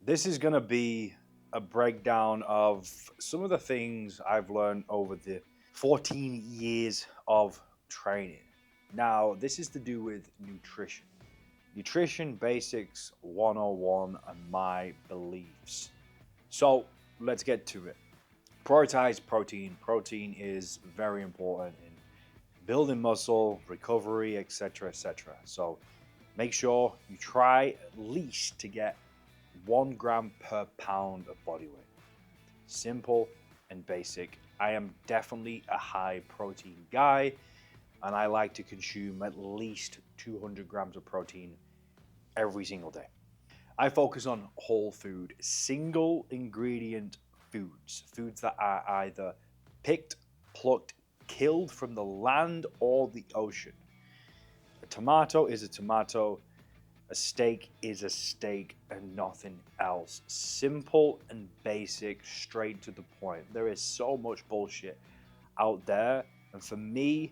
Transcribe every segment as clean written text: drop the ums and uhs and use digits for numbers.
This is going to be a breakdown of some of the things I've learned over the 14 years of training. Now, this is to do with nutrition. Nutrition Basics 101 and my beliefs. So, let's get to it. Prioritize protein. Protein is very important in building muscle, recovery, etc. etc. So, make sure you try at least to get 1 gram per pound of body weight. Simple and basic. I am definitely a high protein guy, and I like to consume at least 200 grams of protein every single day. I focus on whole food, single ingredient foods, foods that are either picked, plucked, killed from the land or the ocean. A tomato is a tomato, a steak is a steak, and nothing else. Simple and basic, straight to the point. There is so much bullshit out there, and for me,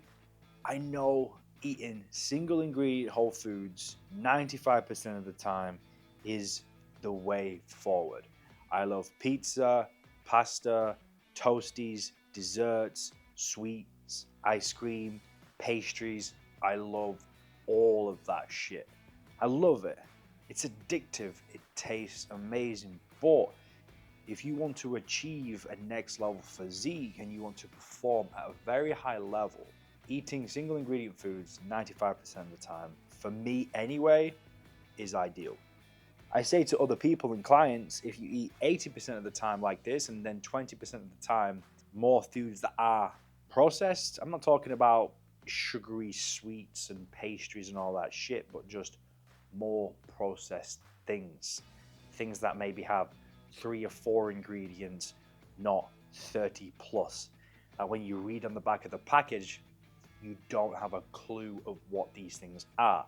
I know eating single ingredient whole foods 95% of the time is the way forward. I love pizza, pasta, toasties, desserts, sweets, ice cream, pastries. I love all of that shit. I love it. It's addictive. It tastes amazing. But if you want to achieve a next level physique and you want to perform at a very high level, eating single ingredient foods 95% of the time, for me anyway, is ideal. I say to other people and clients, if you eat 80% of the time like this and then 20% of the time more foods that are processed, I'm not talking about sugary sweets and pastries and all that shit, but just more processed things that maybe have 3 or 4 ingredients, not 30 plus. And when you read on the back of the package, you don't have a clue of what these things are.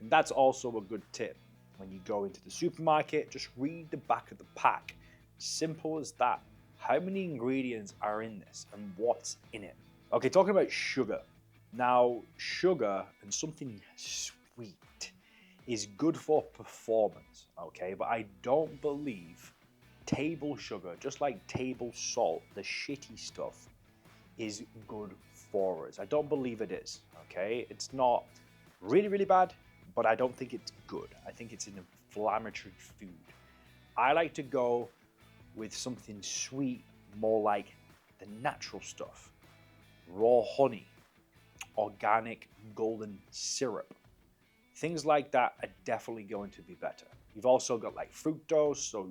And that's also a good tip. When you go into the supermarket, just read the back of the pack. Simple as that. How many ingredients are in this and what's in it? Okay, talking about sugar. Now, sugar and something sweet is good for performance, okay? But I don't believe table sugar, just like table salt, the shitty stuff, is good for us. I don't believe it is, okay? It's not really, really bad, but I don't think it's good. I think it's an inflammatory food. I like to go with something sweet, more like the natural stuff. Raw honey, organic golden syrup. Things like that are definitely going to be better. You've also got like fructose, so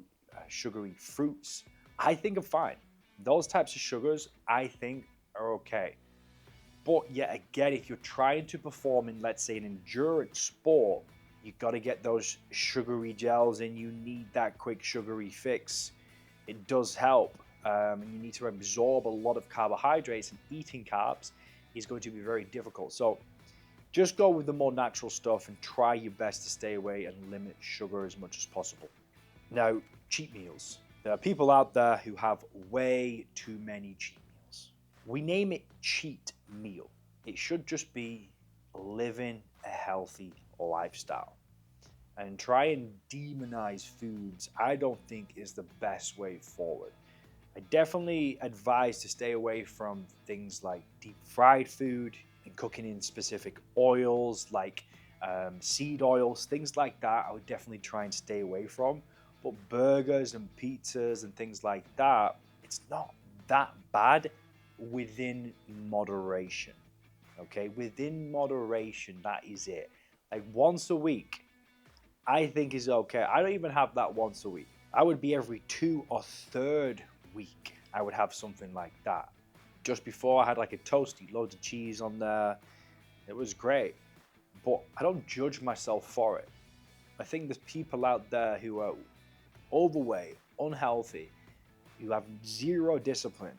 sugary fruits. I think are fine. Those types of sugars, I think, are okay. But yet again, if you're trying to perform in, let's say, an endurance sport, you've got to get those sugary gels in. You need that quick sugary fix. It does help. And you need to absorb a lot of carbohydrates, and eating carbs is going to be very difficult. So just go with the more natural stuff and try your best to stay away and limit sugar as much as possible. Now, cheat meals. There are people out there who have way too many cheat meals. We name it cheat meal. It should just be living a healthy lifestyle. And try and demonize foods, I don't think is the best way forward. I definitely advise to stay away from things like deep fried food and cooking in specific oils like seed oils, things like that. I would definitely try and stay away from. But burgers and pizzas and things like that, it's not that bad within moderation. Okay, within moderation, that is it. Like once a week, I think is okay. I don't even have that once a week. I would be every 2 or 3rd week. I would have something like that. Just before I had like a toasty, loads of cheese on there. It was great. But I don't judge myself for it. I think there's people out there who are overweight, unhealthy, who have zero discipline.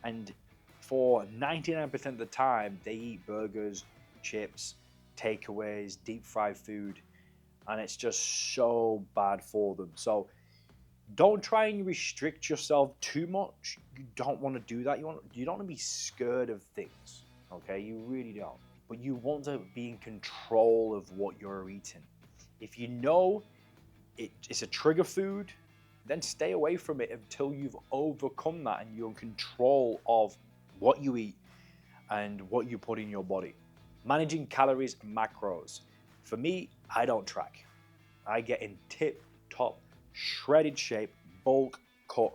And for 99% of the time, they eat burgers, chips, takeaways, deep fried food. And it's just so bad for them. So don't try and restrict yourself too much. You don't want to do that. You don't want to be scared of things. Okay, you really don't. But you want to be in control of what you're eating. If you know it's a trigger food, then stay away from it until you've overcome that and you're in control of what you eat and what you put in your body. Managing calories and macros. For me, I don't track. I get in tip top shredded shape, bulk cut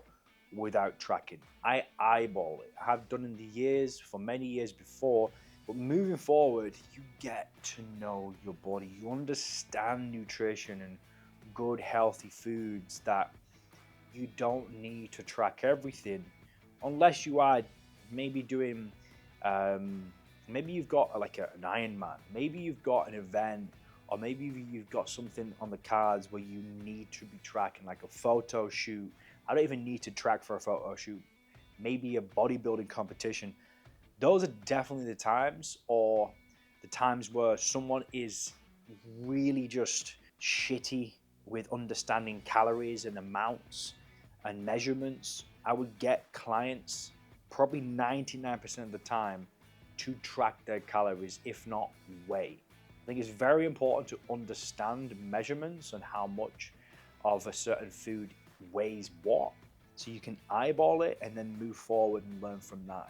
without tracking. I eyeball it. I have done in the years, for many years before, but moving forward, you get to know your body. You understand nutrition and good, healthy foods that you don't need to track everything unless you are maybe doing, maybe you've got like an Ironman, maybe you've got an event, or maybe you've got something on the cards where you need to be tracking, like a photo shoot. I don't even need to track for a photo shoot. Maybe a bodybuilding competition. Those are definitely the times, or the times where someone is really just shitty with understanding calories and amounts and measurements. I would get clients probably 99% of the time to track their calories, if not weigh. I think it's very important to understand measurements and how much of a certain food weighs what, so you can eyeball it and then move forward and learn from that.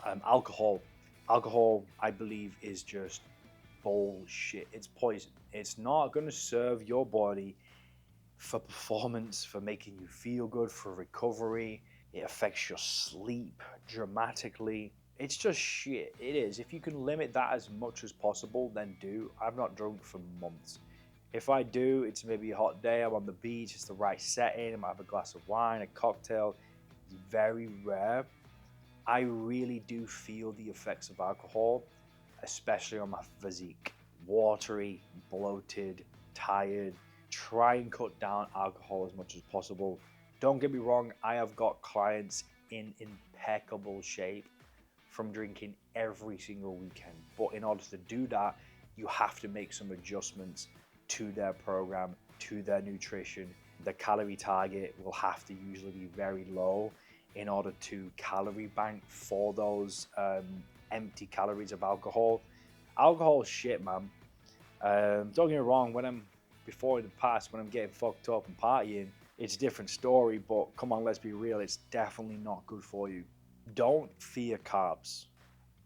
Alcohol, I believe, is just bullshit. It's poison. It's not going to serve your body for performance, for making you feel good, for recovery. It affects your sleep dramatically. It's just shit. It is. If you can limit that as much as possible, then do. I've not drunk for months. If I do, it's maybe a hot day, I'm on the beach, it's the right setting, I might have a glass of wine, a cocktail. It's very rare. I really do feel the effects of alcohol, especially on my physique. Watery, bloated, tired. Try and cut down alcohol as much as possible. Don't get me wrong, I have got clients in impeccable shape from drinking every single weekend. But in order to do that, you have to make some adjustments to their program, to their nutrition. The calorie target will have to usually be very low in order to calorie bank for those empty calories of alcohol. Alcohol is shit, man. Don't get me wrong, when I'm getting fucked up and partying, it's a different story, but come on, let's be real, it's definitely not good for you. Don't fear carbs.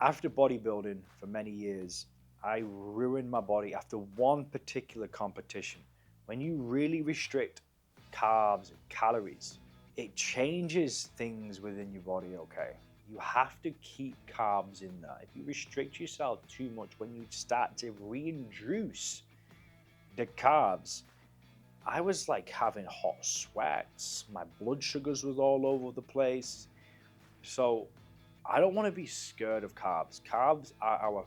After bodybuilding for many years, I ruined my body after one particular competition. When you really restrict carbs and calories, it changes things within your body, okay? You have to keep carbs in there. If you restrict yourself too much, when you start to reintroduce the carbs, I was like having hot sweats, my blood sugars was all over the place. So I don't want to be scared of carbs. Carbs are our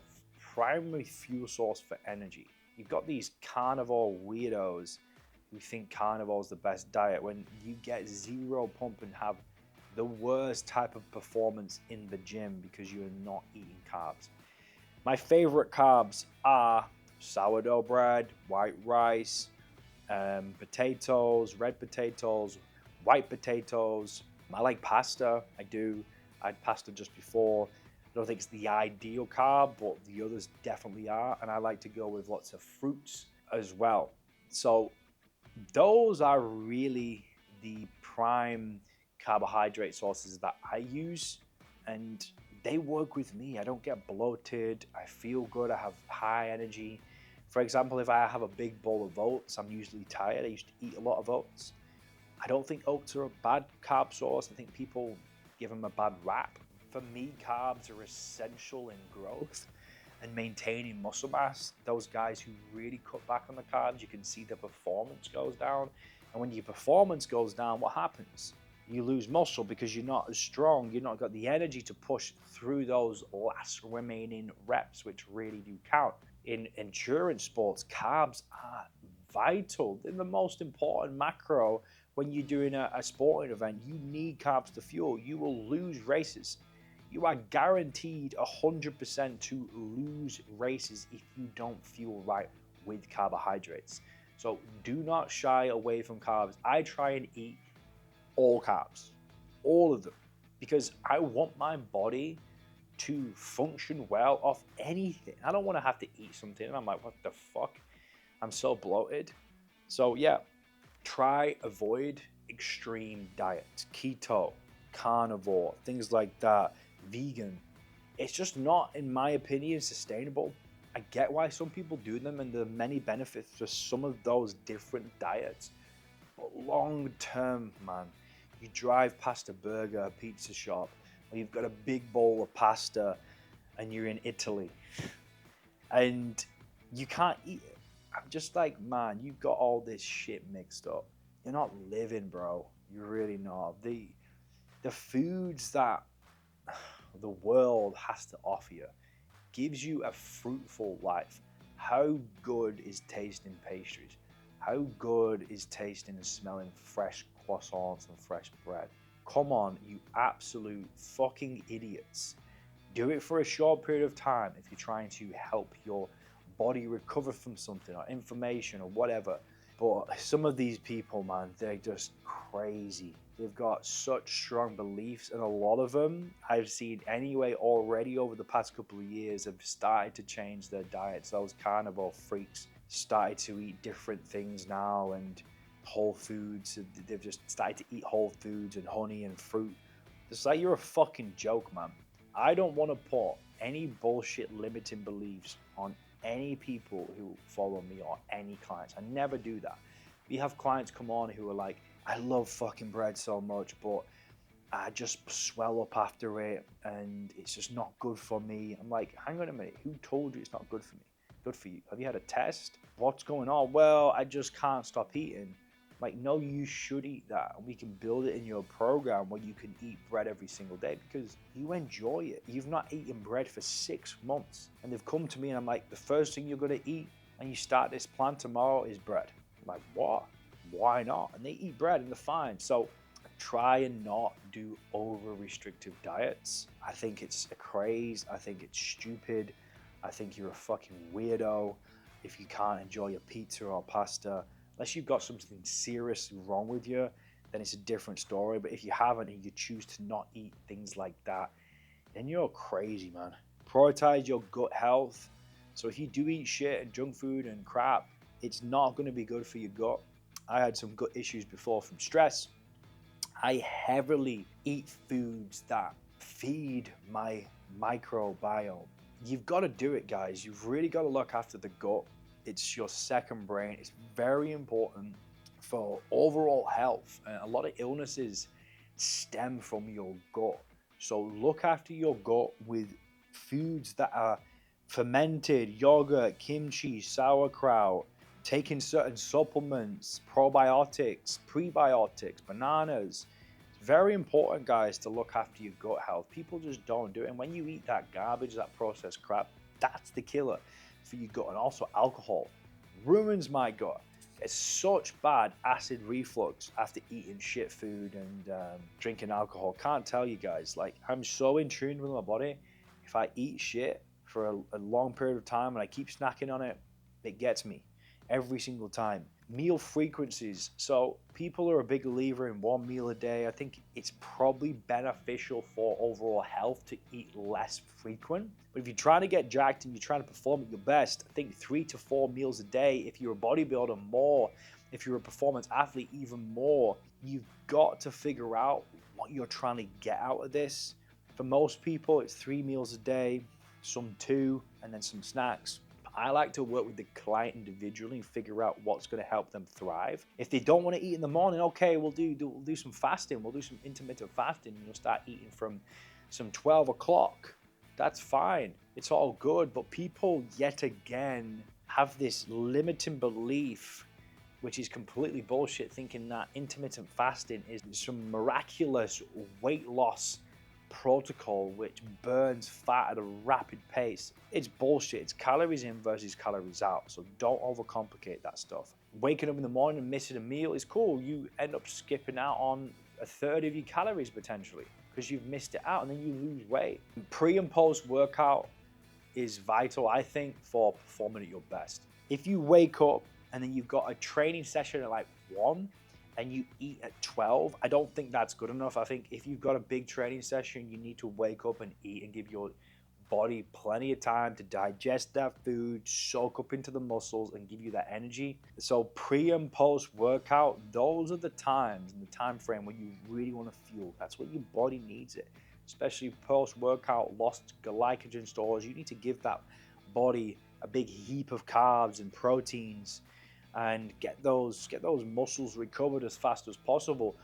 primary fuel source for energy. You've got these carnivore weirdos who think carnivore is the best diet when you get zero pump and have the worst type of performance in the gym because you're not eating carbs. My favorite carbs are sourdough bread, white rice, potatoes, red potatoes, white potatoes. I like pasta. I had pasta just before. I don't think it's the ideal carb, but the others definitely are. And I like to go with lots of fruits as well. So those are really the prime carbohydrate sources that I use, and they work with me. I don't get bloated. I feel good. I have high energy. For example, if I have a big bowl of oats, I'm usually tired. I used to eat a lot of oats. I don't think oats are a bad carb source. I think people give them a bad rap. For me, carbs are essential in growth and maintaining muscle mass. Those guys who really cut back on the carbs, you can see their performance goes down. And when your performance goes down, what happens? You lose muscle because you're not as strong. You've not got the energy to push through those last remaining reps, which really do count. In endurance sports, carbs are vital. They're the most important macro. When you're doing a sporting event, you need carbs to fuel. You will lose races. You are guaranteed 100% to lose races if you don't fuel right with carbohydrates. So do not shy away from carbs. I try and eat all carbs, all of them, because I want my body to function well off anything. I don't want to have to eat something and I'm like, what the fuck? I'm so bloated. So yeah, Try avoid extreme diets, keto, carnivore, things like that, vegan. It's just not, in my opinion, sustainable. I get why some people do them, and there are many benefits to some of those different diets. But long term, man, you drive past a burger, a pizza shop, or you've got a big bowl of pasta and you're in Italy and you can't eat it. I'm just like, man, you've got all this shit mixed up. You're not living, bro. You're really not. The foods that the world has to offer you gives you a fruitful life. How good is tasting pastries? How good is tasting and smelling fresh croissants and fresh bread? Come on, you absolute fucking idiots. Do it for a short period of time if you're trying to help your body recover from something or inflammation or whatever. But some of these people, man, they're just crazy. They've got such strong beliefs, and a lot of them I've seen anyway already over the past couple of years have started to change their diets. Those carnivore freaks started to eat different things now, and whole foods. They've just started to eat whole foods and honey and fruit. It's like, you're a fucking joke, man. I don't want to put any bullshit limiting beliefs on any people who follow me or any clients. I never do that. We have clients come on who are like, I love fucking bread so much, but I just swell up after it and it's just not good for me. I'm like, hang on a minute, who told you it's not good for me? Good for you. Have you had a test? What's going on? Well, I just can't stop eating. Like, no, you should eat that. And we can build it in your program where you can eat bread every single day because you enjoy it. You've not eaten bread for 6 months. And they've come to me and I'm like, the first thing you're going to eat when you start this plan tomorrow is bread. I'm like, what? Why not? And they eat bread and they're fine. So try and not do over restrictive diets. I think it's a craze. I think it's stupid. I think you're a fucking weirdo if you can't enjoy your pizza or pasta. Unless you've got something seriously wrong with you, then it's a different story. But if you haven't and you choose to not eat things like that, then you're crazy, man. Prioritize your gut health. So if you do eat shit and junk food and crap, it's not going to be good for your gut. I had some gut issues before from stress. I heavily eat foods that feed my microbiome. You've got to do it, guys. You've really got to look after the gut. It's your second brain. It's very important for overall health. And a lot of illnesses stem from your gut. So look after your gut with foods that are fermented, yogurt, kimchi, sauerkraut, taking certain supplements, probiotics, prebiotics, bananas. It's very important, guys, to look after your gut health. People just don't do it. And when you eat that garbage, that processed crap, that's the killer for your gut. And also alcohol ruins my gut. It's such bad acid reflux after eating shit food and drinking alcohol. Can't tell you guys, like, I'm so in tune with my body. If I eat shit for a long period of time and I keep snacking on it, it gets me every single time. Meal frequencies. So people are a big believer in one meal a day. I think it's probably beneficial for overall health to eat less frequent. But if you're trying to get jacked and you're trying to perform at your best, I think 3 to 4 meals a day. If you're a bodybuilder, more. If you're a performance athlete, even more. You've got to figure out what you're trying to get out of this. For most people, it's 3 meals a day, some 2, and then some snacks. I like to work with the client individually and figure out what's going to help them thrive. If they don't want to eat in the morning, okay, we'll do some fasting. We'll do some intermittent fasting. You'll start eating from some 12 o'clock. That's fine. It's all good. But people, yet again, have this limiting belief, which is completely bullshit, thinking that intermittent fasting is some miraculous weight loss protocol which burns fat at a rapid pace. It's bullshit. It's calories in versus calories out. So don't overcomplicate that stuff. Waking up in the morning and missing a meal is cool. You end up skipping out on a third of your calories potentially because you've missed it out, and then you lose weight. Pre and post workout is vital, I think, for performing at your best. If you wake up and then you've got a training session at like 1 and you eat at 12, I don't think that's good enough. I think if you've got a big training session, you need to wake up and eat and give your body plenty of time to digest that food, soak up into the muscles, and give you that energy. So pre and post workout, those are the times and the time frame when you really want to fuel. That's what your body needs it. Especially post workout, lost glycogen stores. You need to give that body a big heap of carbs and proteins and get those muscles recovered as fast as possible.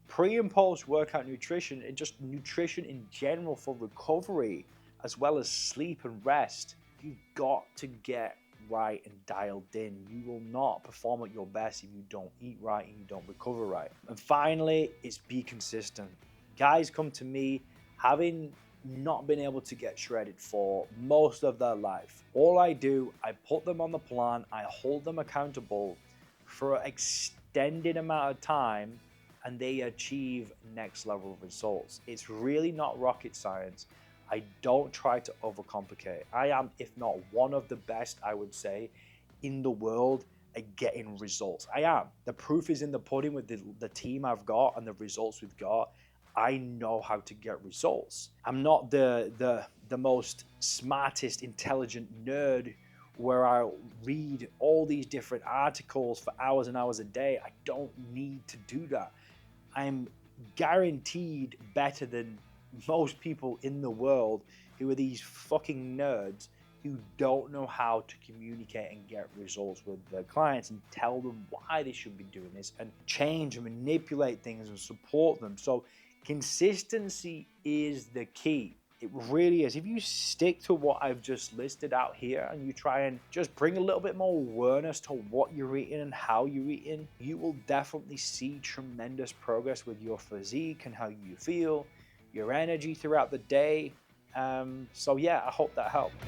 Pre and post workout nutrition and just nutrition in general for recovery, as well as sleep and rest, you've got to get right and dialed in. You will not perform at your best if you don't eat right and you don't recover right. And finally, it's be consistent. Guys come to me having not been able to get shredded for most of their life. All I do, I put them on the plan, I hold them accountable for an extended amount of time, and they achieve next level results. It's really not rocket science. I don't try to overcomplicate. I am, if not one of the best, I would say, in the world at getting results. I am. The proof is in the pudding with the team I've got and the results we've got. I know how to get results. I'm not the most smartest, intelligent nerd where I read all these different articles for hours and hours a day. I don't need to do that. I'm guaranteed better than most people in the world who are these fucking nerds who don't know how to communicate and get results with their clients and tell them why they should be doing this and change and manipulate things and support them. So consistency is the key. It really is. If you stick to what I've just listed out here and you try and just bring a little bit more awareness to what you're eating and how you're eating, you will definitely see tremendous progress with your physique and how you feel, your energy throughout the day. So yeah, I hope that helped.